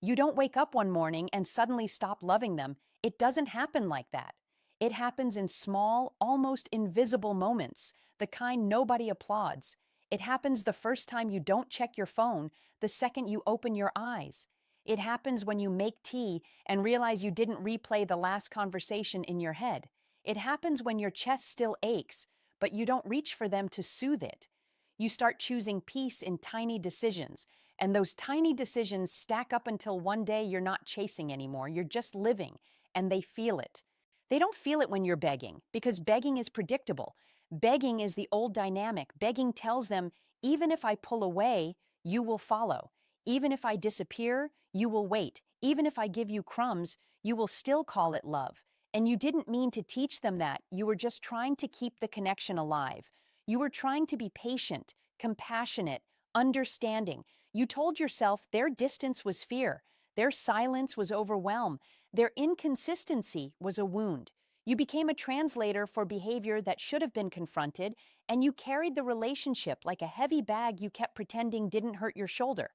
You don't wake up one morning and suddenly stop loving them. It doesn't happen like that. It happens in small, almost invisible moments, the kind nobody applauds. It happens the first time you don't check your phone, the second you open your eyes. It happens when you make tea and realize you didn't replay the last conversation in your head. It happens when your chest still aches, but you don't reach for them to soothe it. You start choosing peace in tiny decisions, and those tiny decisions stack up until one day you're not chasing anymore, you're just living, and they feel it. They don't feel it when you're begging, because begging is predictable. Begging is the old dynamic. Begging tells them, even if I pull away, you will follow. Even if I disappear, you will wait. Even if I give you crumbs, you will still call it love. And you didn't mean to teach them that. You were just trying to keep the connection alive. You were trying to be patient, compassionate, understanding. You told yourself their distance was fear, their silence was overwhelm, their inconsistency was a wound. You became a translator for behavior that should have been confronted, and you carried the relationship like a heavy bag you kept pretending didn't hurt your shoulder.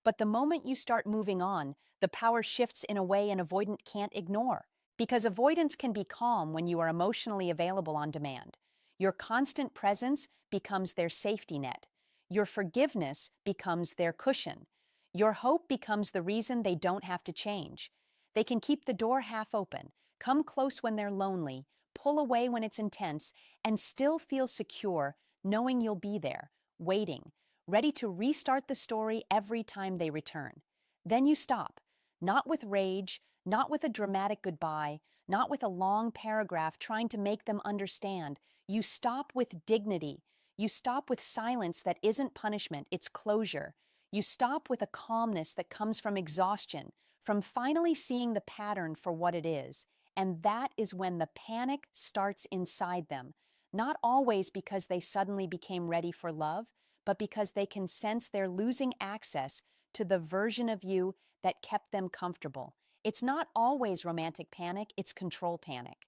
But the moment you start moving on, the power shifts in a way an avoidant can't ignore. Because avoidance can be calm when you are emotionally available on demand. Your constant presence becomes their safety net. Your forgiveness becomes their cushion. Your hope becomes the reason they don't have to change. They can keep the door half open, come close when they're lonely, pull away when it's intense, and still feel secure knowing you'll be there, waiting, ready to restart the story every time they return. Then you stop, not with rage, not with a dramatic goodbye, not with a long paragraph trying to make them understand. You stop with dignity. You stop with silence that isn't punishment, it's closure. You stop with a calmness that comes from exhaustion, from finally seeing the pattern for what it is. And that is when the panic starts inside them. Not always because they suddenly became ready for love, but because they can sense they're losing access to the version of you that kept them comfortable. It's not always romantic panic, it's control panic.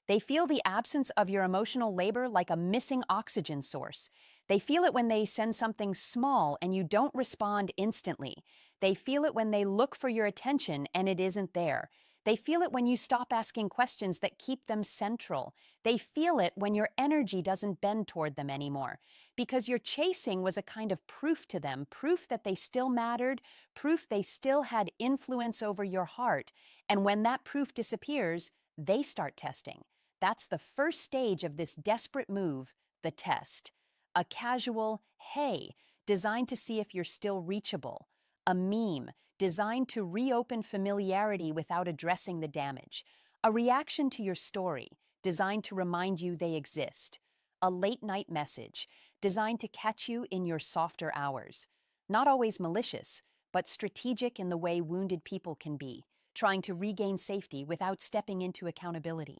They feel the absence of your emotional labor like a missing oxygen source. They feel it when they send something small and you don't respond instantly. They feel it when they look for your attention and it isn't there. They feel it when you stop asking questions that keep them central. They feel it when your energy doesn't bend toward them anymore. Because your chasing was a kind of proof to them, proof that they still mattered, proof they still had influence over your heart. And when that proof disappears, they start testing. That's the first stage of this desperate move, the test. A casual, hey, designed to see if you're still reachable. A meme, designed to reopen familiarity without addressing the damage. A reaction to your story, designed to remind you they exist. A late-night message, designed to catch you in your softer hours. Not always malicious, but strategic in the way wounded people can be, trying to regain safety without stepping into accountability.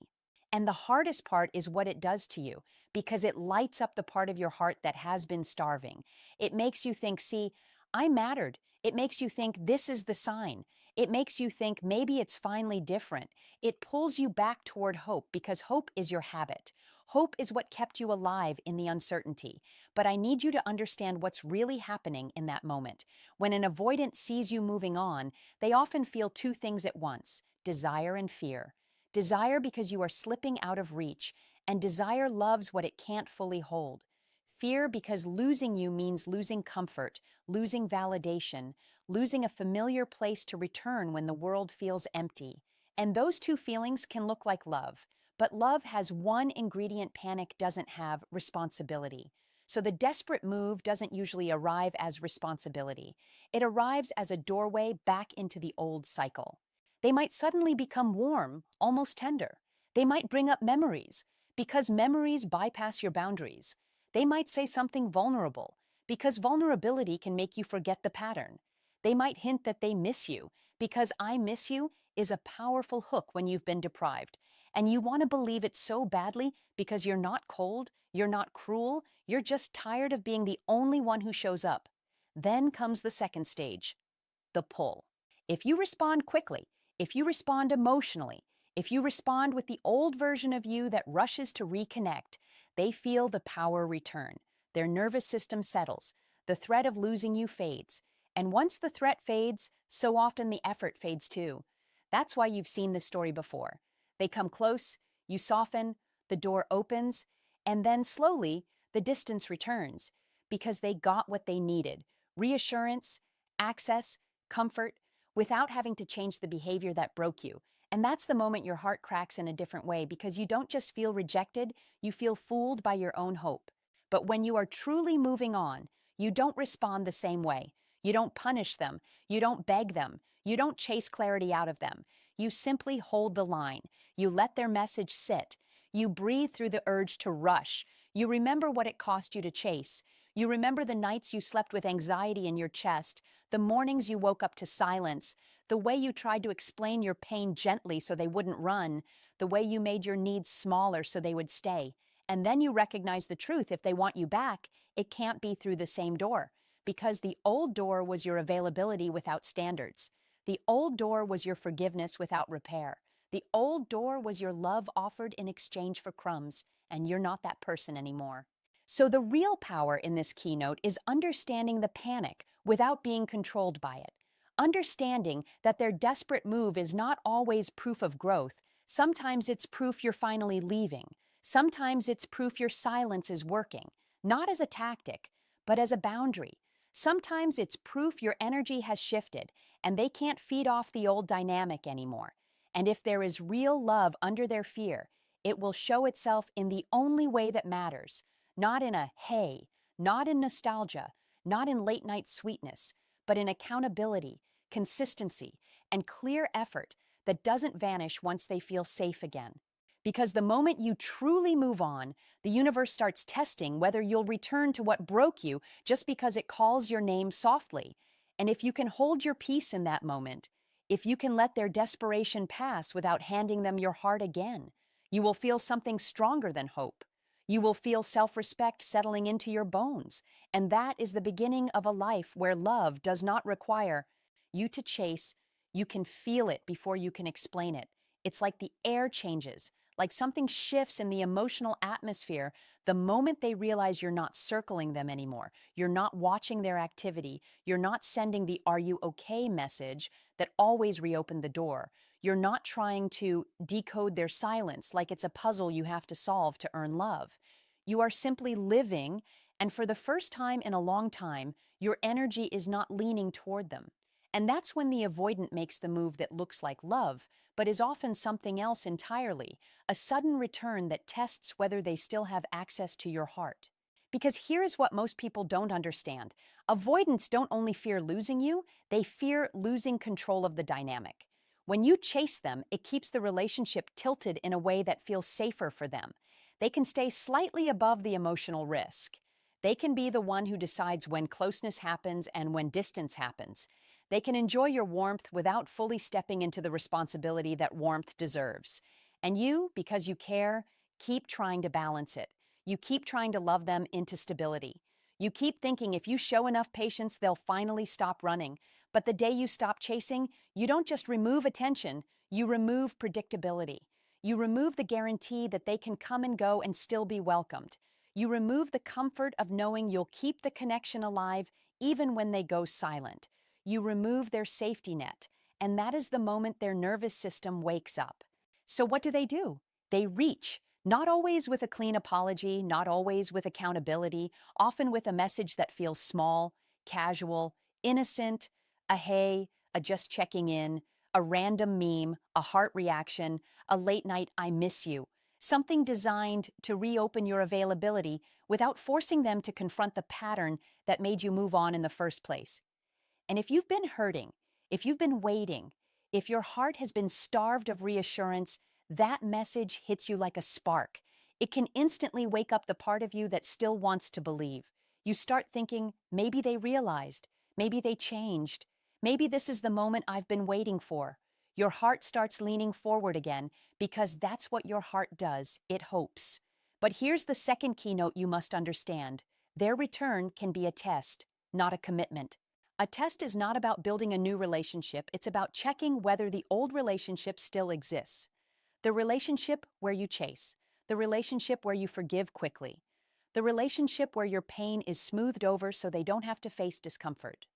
And the hardest part is what it does to you, because it lights up the part of your heart that has been starving. It makes you think, see, I mattered. It makes you think this is the sign. It makes you think maybe it's finally different. It pulls you back toward hope because hope is your habit. Hope is what kept you alive in the uncertainty. But I need you to understand what's really happening in that moment. When an avoidant sees you moving on, they often feel two things at once, desire and fear. Desire because you are slipping out of reach, and desire loves what it can't fully hold. Fear because losing you means losing comfort, losing validation, losing a familiar place to return when the world feels empty. And those two feelings can look like love. But love has one ingredient panic doesn't have: responsibility. So the desperate move doesn't usually arrive as responsibility. It arrives as a doorway back into the old cycle. They might suddenly become warm, almost tender. They might bring up memories, because memories bypass your boundaries. They might say something vulnerable, because vulnerability can make you forget the pattern. They might hint that they miss you, because I miss you is a powerful hook when you've been deprived. And you want to believe it so badly because you're not cold, you're not cruel, you're just tired of being the only one who shows up. Then comes the second stage, the pull. If you respond quickly, if you respond emotionally, if you respond with the old version of you that rushes to reconnect, they feel the power return. Their nervous system settles. The threat of losing you fades. And once the threat fades, so often the effort fades too. That's why you've seen this story before. They come close, you soften, the door opens, and then slowly the distance returns because they got what they needed: reassurance, access, comfort, without having to change the behavior that broke you. And that's the moment your heart cracks in a different way because you don't just feel rejected, you feel fooled by your own hope. But when you are truly moving on, you don't respond the same way. You don't punish them. You don't beg them. You don't chase clarity out of them. You simply hold the line. You let their message sit. You breathe through the urge to rush. You remember what it cost you to chase. You remember the nights you slept with anxiety in your chest, the mornings you woke up to silence, the way you tried to explain your pain gently so they wouldn't run, the way you made your needs smaller so they would stay. And then you recognize the truth: if they want you back, it can't be through the same door. Because the old door was your availability without standards. The old door was your forgiveness without repair. The old door was your love offered in exchange for crumbs, and you're not that person anymore. So the real power in this keynote is understanding the panic without being controlled by it. Understanding that their desperate move is not always proof of growth. Sometimes it's proof you're finally leaving. Sometimes it's proof your silence is working, not as a tactic, but as a boundary. Sometimes it's proof your energy has shifted and they can't feed off the old dynamic anymore. And if there is real love under their fear, it will show itself in the only way that matters: not in a hey, not in nostalgia, not in late night sweetness, but in accountability, consistency, and clear effort that doesn't vanish once they feel safe again. Because the moment you truly move on, the universe starts testing whether you'll return to what broke you just because it calls your name softly. And if you can hold your peace in that moment, if you can let their desperation pass without handing them your heart again, you will feel something stronger than hope. You will feel self-respect settling into your bones. And that is the beginning of a life where love does not require you to chase. You can feel it before you can explain it. It's like the air changes, like something shifts in the emotional atmosphere the moment they realize you're not circling them anymore. You're not watching their activity. You're not sending the "are you okay" message that always reopened the door. You're not trying to decode their silence like it's a puzzle you have to solve to earn love. You are simply living, and for the first time in a long time, your energy is not leaning toward them. And that's when the avoidant makes the move that looks like love, but is often something else entirely: a sudden return that tests whether they still have access to your heart. Because here's what most people don't understand: avoidants don't only fear losing you, they fear losing control of the dynamic. When you chase them, it keeps the relationship tilted in a way that feels safer for them. They can stay slightly above the emotional risk. They can be the one who decides when closeness happens and when distance happens. They can enjoy your warmth without fully stepping into the responsibility that warmth deserves. And you, because you care, keep trying to balance it. You keep trying to love them into stability. You keep thinking if you show enough patience, they'll finally stop running. But the day you stop chasing, you don't just remove attention, you remove predictability. You remove the guarantee that they can come and go and still be welcomed. You remove the comfort of knowing you'll keep the connection alive even when they go silent. You remove their safety net, and that is the moment their nervous system wakes up. So what do? They reach, not always with a clean apology, not always with accountability, often with a message that feels small, casual, innocent: a hey, a just checking in, a random meme, a heart reaction, a late night "I miss you." Something designed to reopen your availability without forcing them to confront the pattern that made you move on in the first place. And if you've been hurting, if you've been waiting, if your heart has been starved of reassurance, that message hits you like a spark. It can instantly wake up the part of you that still wants to believe. You start thinking, maybe they realized, maybe they changed, maybe this is the moment I've been waiting for. Your heart starts leaning forward again because that's what your heart does. It hopes. But here's the second keynote you must understand: their return can be a test, not a commitment. A test is not about building a new relationship, it's about checking whether the old relationship still exists. The relationship where you chase, the relationship where you forgive quickly, the relationship where your pain is smoothed over so they don't have to face discomfort.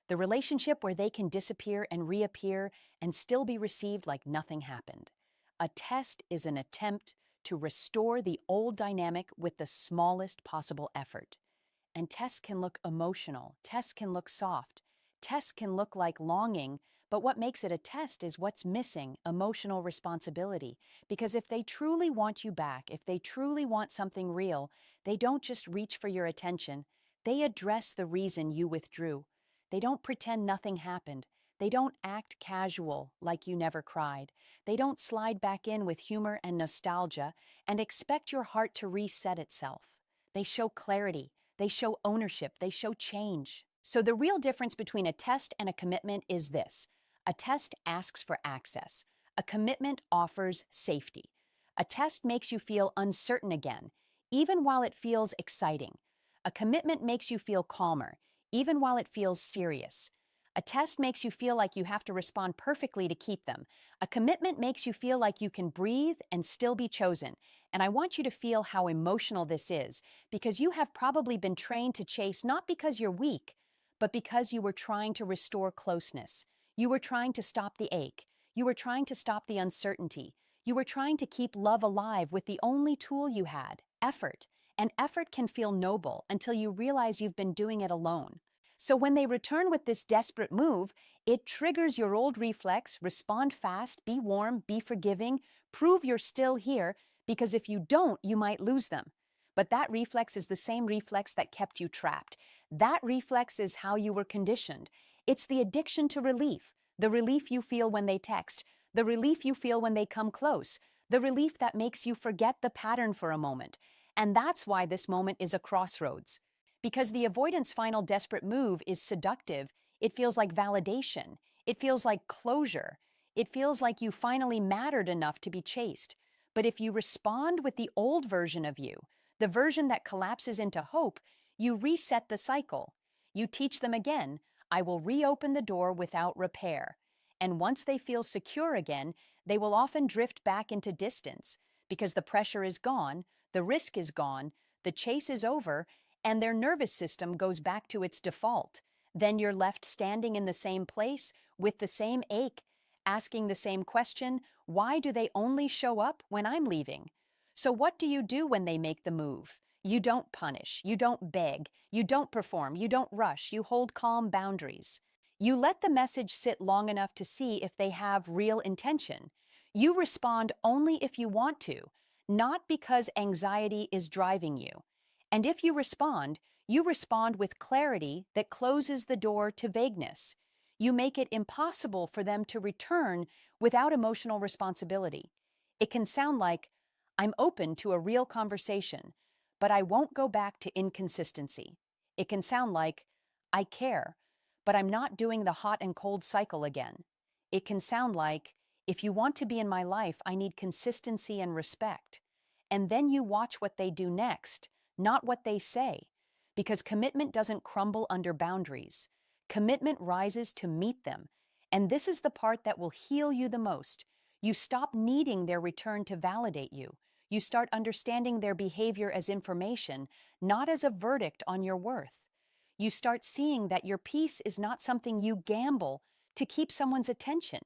The relationship where they can disappear and reappear and still be received like nothing happened. A test is an attempt to restore the old dynamic with the smallest possible effort. And tests can look emotional, tests can look soft, tests can look like longing, but what makes it a test is what's missing: emotional responsibility. Because if they truly want you back, if they truly want something real, they don't just reach for your attention, they address the reason you withdrew. They don't pretend nothing happened. They don't act casual like you never cried. They don't slide back in with humor and nostalgia and expect your heart to reset itself. They show clarity. They show ownership. They show change. So the real difference between a test and a commitment is this. A test asks for access. A commitment offers safety. A test makes you feel uncertain again, even while it feels exciting. A commitment makes you feel calmer, even while it feels serious. A test makes you feel like you have to respond perfectly to keep them. A commitment makes you feel like you can breathe and still be chosen. And I want you to feel how emotional this is, because you have probably been trained to chase not because you're weak, but because you were trying to restore closeness. You were trying to stop the ache. You were trying to stop the uncertainty. You were trying to keep love alive with the only tool you had: effort. And effort can feel noble until you realize you've been doing it alone. So when they return with this desperate move, it triggers your old reflex: respond fast, be warm, be forgiving, prove you're still here, because if you don't, you might lose them. But that reflex is the same reflex that kept you trapped. That reflex is how you were conditioned. It's the addiction to relief, the relief you feel when they text, the relief you feel when they come close, the relief that makes you forget the pattern for a moment. And that's why this moment is a crossroads. Because the avoidance final desperate move is seductive, it feels like validation. It feels like closure. It feels like you finally mattered enough to be chased. But if you respond with the old version of you, the version that collapses into hope, you reset the cycle. You teach them again: I will reopen the door without repair. And once they feel secure again, they will often drift back into distance, because the pressure is gone, the risk is gone, the chase is over, and their nervous system goes back to its default. Then you're left standing in the same place with the same ache, asking the same question: why do they only show up when I'm leaving? So what do you do when they make the move? You don't punish, you don't beg, you don't perform, you don't rush, you hold calm boundaries. You let the message sit long enough to see if they have real intention. You respond only if you want to, not because anxiety is driving you. And if you respond with clarity that closes the door to vagueness. You make it impossible for them to return without emotional responsibility. It can sound like, I'm open to a real conversation, but I won't go back to inconsistency. It can sound like, I care, but I'm not doing the hot and cold cycle again. It can sound like, if you want to be in my life, I need consistency and respect. And then you watch what they do next, not what they say, because commitment doesn't crumble under boundaries. Commitment rises to meet them, and this is the part that will heal you the most. You stop needing their return to validate you. You start understanding their behavior as information, not as a verdict on your worth. You start seeing that your peace is not something you gamble to keep someone's attention.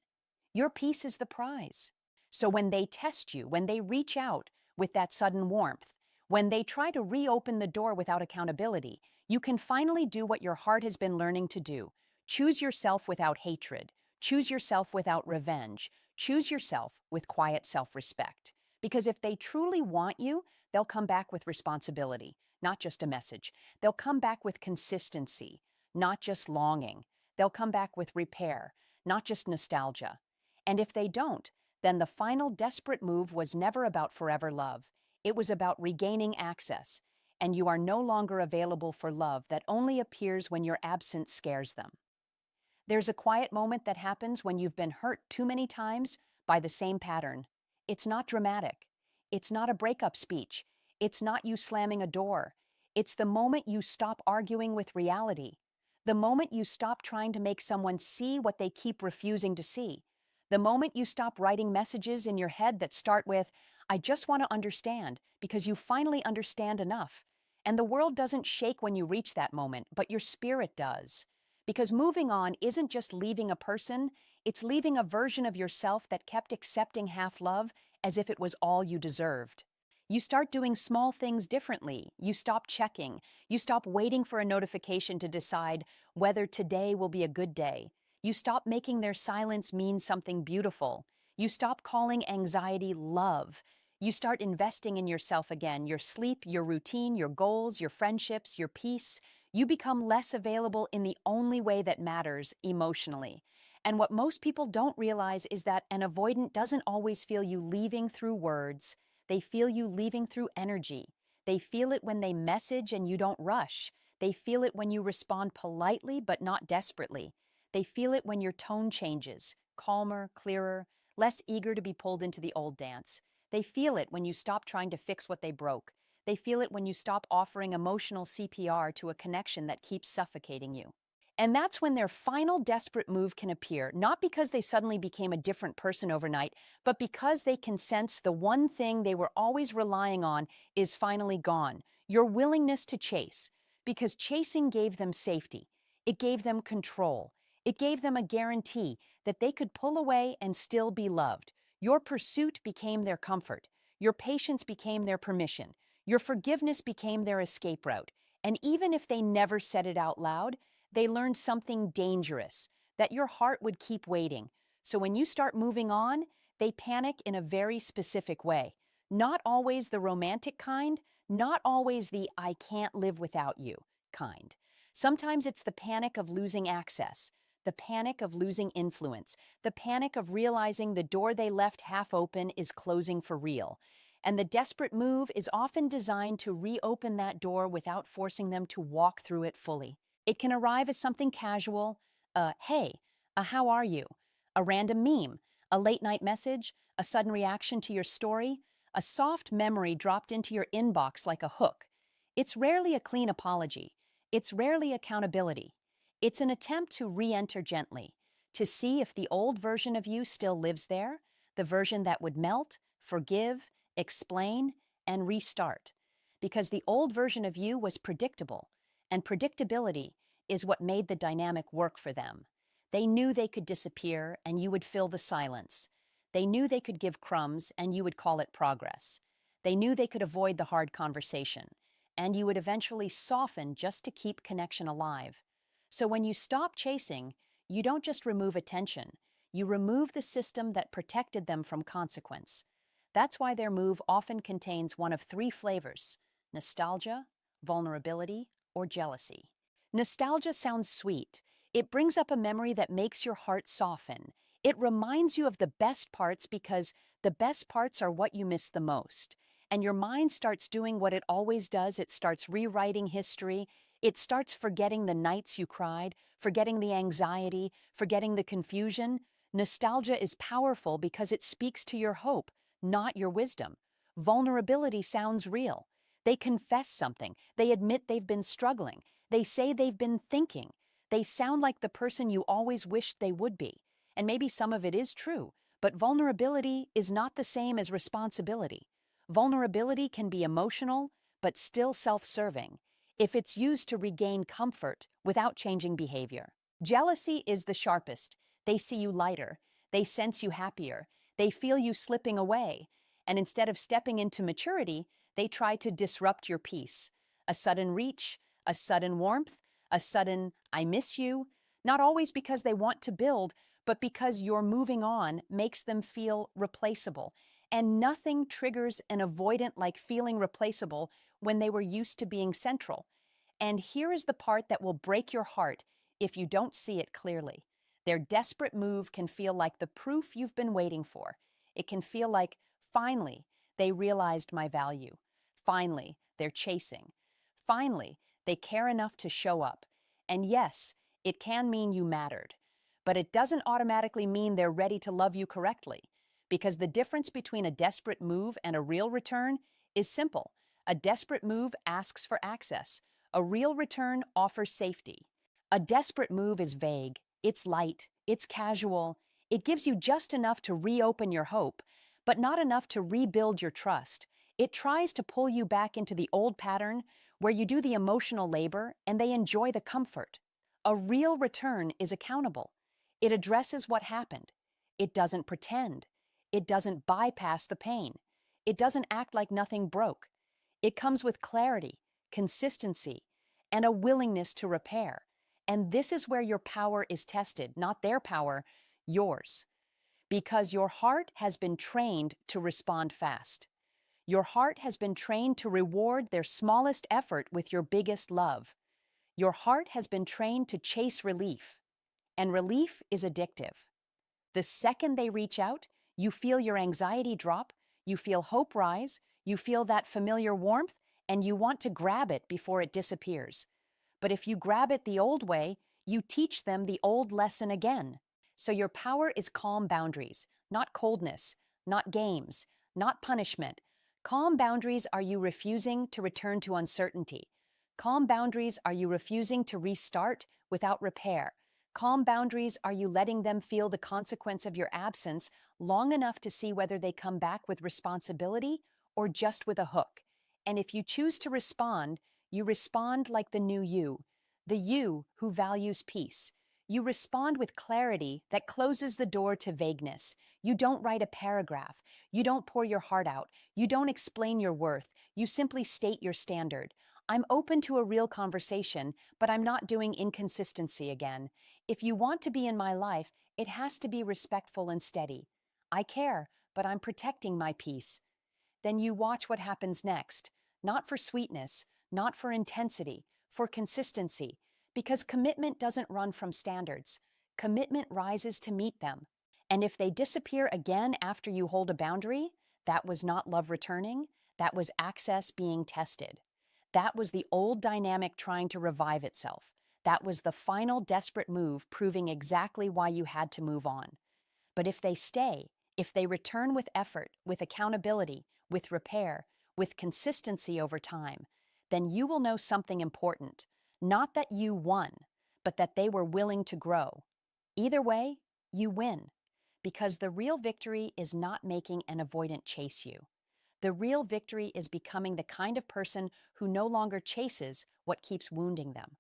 Your peace is the prize. So when they test you, when they reach out with that sudden warmth, when they try to reopen the door without accountability, you can finally do what your heart has been learning to do. Choose yourself without hatred. Choose yourself without revenge. Choose yourself with quiet self-respect. Because if they truly want you, they'll come back with responsibility, not just a message. They'll come back with consistency, not just longing. They'll come back with repair, not just nostalgia. And if they don't, then the final desperate move was never about forever love. It was about regaining access, and you are no longer available for love that only appears when your absence scares them. There's a quiet moment that happens when you've been hurt too many times by the same pattern. It's not dramatic. It's not a breakup speech. It's not you slamming a door. It's the moment you stop arguing with reality. The moment you stop trying to make someone see what they keep refusing to see. The moment you stop writing messages in your head that start with, I just want to understand, because you finally understand enough. And the world doesn't shake when you reach that moment, but your spirit does. Because moving on isn't just leaving a person, it's leaving a version of yourself that kept accepting half love as if it was all you deserved. You start doing small things differently. You stop checking. You stop waiting for a notification to decide whether today will be a good day. You stop making their silence mean something beautiful. You stop calling anxiety love. You start investing in yourself again, your sleep, your routine, your goals, your friendships, your peace. You become less available in the only way that matters, emotionally. And what most people don't realize is that an avoidant doesn't always feel you leaving through words. They feel you leaving through energy. They feel it when they message and you don't rush. They feel it when you respond politely but not desperately. They feel it when your tone changes, calmer, clearer, less eager to be pulled into the old dance. They feel it when you stop trying to fix what they broke. They feel it when you stop offering emotional CPR to a connection that keeps suffocating you. And that's when their final desperate move can appear, not because they suddenly became a different person overnight, but because they can sense the one thing they were always relying on is finally gone: your willingness to chase. Because chasing gave them safety, it gave them control, it gave them a guarantee that they could pull away and still be loved. Your pursuit became their comfort, your patience became their permission, your forgiveness became their escape route. And even if they never said it out loud, they learned something dangerous, that your heart would keep waiting. So when you start moving on, they panic in a very specific way. Not always the romantic kind, not always the "I can't live without you" kind. Sometimes it's the panic of losing access, the panic of losing influence, the panic of realizing the door they left half open is closing for real. And the desperate move is often designed to reopen that door without forcing them to walk through it fully. It can arrive as something casual, a "hey," a "how are you," a random meme, a late night message, a sudden reaction to your story, a soft memory dropped into your inbox like a hook. It's rarely a clean apology. It's rarely accountability. It's an attempt to re-enter gently, to see if the old version of you still lives there, the version that would melt, forgive, explain, and restart. Because the old version of you was predictable, and predictability is what made the dynamic work for them. They knew they could disappear and you would fill the silence. They knew they could give crumbs and you would call it progress. They knew they could avoid the hard conversation and you would eventually soften just to keep connection alive. So when you stop chasing, you don't just remove attention, you remove the system that protected them from consequence. That's why their move often contains one of three flavors: nostalgia, vulnerability, or jealousy. Nostalgia sounds sweet. It brings up a memory that makes your heart soften. It reminds you of the best parts because the best parts are what you miss the most. And your mind starts doing what it always does. It starts rewriting history. It starts forgetting the nights you cried, forgetting the anxiety, forgetting the confusion. Nostalgia is powerful because it speaks to your hope, not your wisdom. Vulnerability sounds real. They confess something. They admit they've been struggling. They say they've been thinking. They sound like the person you always wished they would be. And maybe some of it is true, but vulnerability is not the same as responsibility. Vulnerability can be emotional, but still self-serving, if it's used to regain comfort without changing behavior. Jealousy is the sharpest. They see you lighter. They sense you happier. They feel you slipping away. And instead of stepping into maturity, they try to disrupt your peace. A sudden reach, a sudden warmth, a sudden "I miss you," not always because they want to build, but because your moving on makes them feel replaceable. And nothing triggers an avoidant like feeling replaceable when they were used to being central. And here is the part that will break your heart if you don't see it clearly. Their desperate move can feel like the proof you've been waiting for. It can feel like, finally, they realized my value. Finally, they're chasing. Finally, they care enough to show up. And yes, it can mean you mattered. But it doesn't automatically mean they're ready to love you correctly. Because the difference between a desperate move and a real return is simple. A desperate move asks for access. A real return offers safety. A desperate move is vague. It's light. It's casual. It gives you just enough to reopen your hope, but not enough to rebuild your trust. It tries to pull you back into the old pattern where you do the emotional labor and they enjoy the comfort. A real return is accountable. It addresses what happened. It doesn't pretend. It doesn't bypass the pain. It doesn't act like nothing broke. It comes with clarity, consistency, and a willingness to repair. And this is where your power is tested, not their power, yours. Because your heart has been trained to respond fast. Your heart has been trained to reward their smallest effort with your biggest love. Your heart has been trained to chase relief, and relief is addictive. The second they reach out, you feel your anxiety drop, you feel hope rise, you feel that familiar warmth, and you want to grab it before it disappears. But if you grab it the old way, you teach them the old lesson again. So your power is calm boundaries, not coldness, not games, not punishment. Calm boundaries are you refusing to return to uncertainty. Calm boundaries are you refusing to restart without repair. Calm boundaries are you letting them feel the consequence of your absence long enough to see whether they come back with responsibility or just with a hook. And if you choose to respond, you respond like the you who values peace. You respond with clarity that closes the door to vagueness. You don't write a paragraph. You don't pour your heart out. You don't explain your worth. You simply state your standard. I'm open to a real conversation, but I'm not doing inconsistency again. If you want to be in my life, it has to be respectful and steady. I care, but I'm protecting my peace. Then you watch what happens next. Not for sweetness, not for intensity, for consistency. Because commitment doesn't run from standards. Commitment rises to meet them. And if they disappear again after you hold a boundary, that was not love returning, that was access being tested. That was the old dynamic trying to revive itself. That was the final desperate move proving exactly why you had to move on. But if they stay, if they return with effort, with accountability, with repair, with consistency over time, then you will know something important. Not that you won, but that they were willing to grow. Either way, you win. Because the real victory is not making an avoidant chase you. The real victory is becoming the kind of person who no longer chases what keeps wounding them.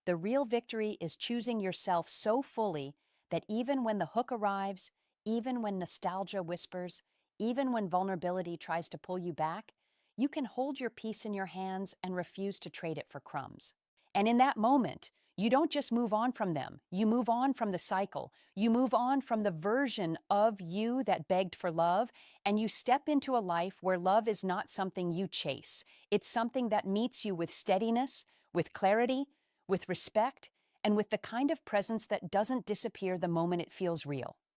The real victory is choosing yourself so fully that even when the hook arrives, even when nostalgia whispers, even when vulnerability tries to pull you back, you can hold your peace in your hands and refuse to trade it for crumbs. And in that moment, you don't just move on from them, you move on from the cycle. You move on from the version of you that begged for love, and you step into a life where love is not something you chase. It's something that meets you with steadiness, with clarity, with respect, and with the kind of presence that doesn't disappear the moment it feels real.